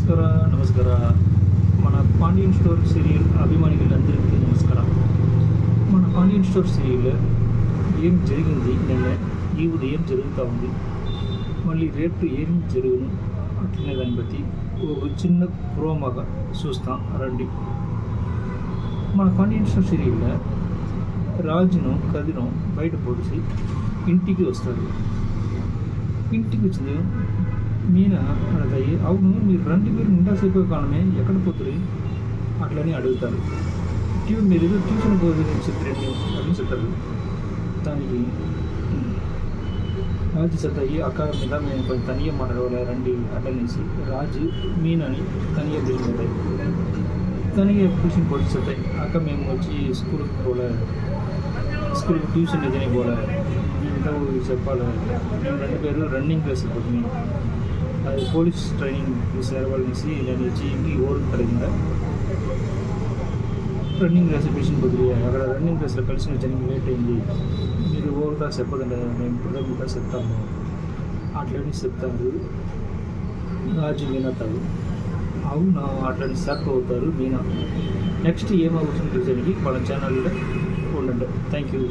ನಮಸ್ಕಾರ మన Pandian store serial అభిమానులందరికీ నమస్కారం. మన పాండ్యన్ స్టోర్ సీరియల్ ఏం జరిగింది నిన్న, ఈ ఉదయం జరుగుతూ ఉంది, మళ్ళీ రేపు ఏం జరుగును అట్లనే దాన్ని బట్టి ఒక చిన్న ప్రోమోగా చూస్తాం రండి. మన పాండ్యన్ స్టోర్ సీరియల్లో రాజును కదిను బయట పొడిచి ఇంటికి వస్తారు. ఇంటికి వచ్చింది మీనా అడగాయి, అవును మీరు రండి, మీరు నిండాసేపు కాలమే ఎక్కడ పోతుంది అట్లని అడుగుతారు. మీరు ఏదో ట్యూషన్ పోతుంది చెప్పండి అని చెప్తారు. దానికి రాజు సత్తాయి, అక్క మీద మేము కొంచెం తనియా మాట్లాడవాలి రండి అట్లనేసి రాజు మీనాని తనియా పిలిచిపోతాయి. తనియా ట్యూషన్ పోటీ అక్క మేము వచ్చి స్కూల్కి స్కూల్కి ట్యూషన్ ఏదైనా పోలే ఇంకా చెప్పాలి, మేము రెండు పేరు రన్నింగ్ క్లాస్ పోతుంది, అది పోలీస్ ట్రైనింగ్ సేరవాళ్ళనేసి నేను వచ్చి ఓల్డ్ తరగిందా రన్నింగ్ రేస్ పిలిచిన బదులు అక్కడ రన్నింగ్ రేస్లో కలిసిన జరిగి లేట్ అయింది, మీరు ఓల్గా చెప్పదండి, మేము ఇప్పుడు చెప్తాము అట్లని చెప్తారు. రాజు వినతారు, అవునా అట్లని షాక్ అవుతారు మీనా. నెక్స్ట్ ఏమవుతుంది చూసేందుకు మన ఛానల్లో ఉండండి. Thank you.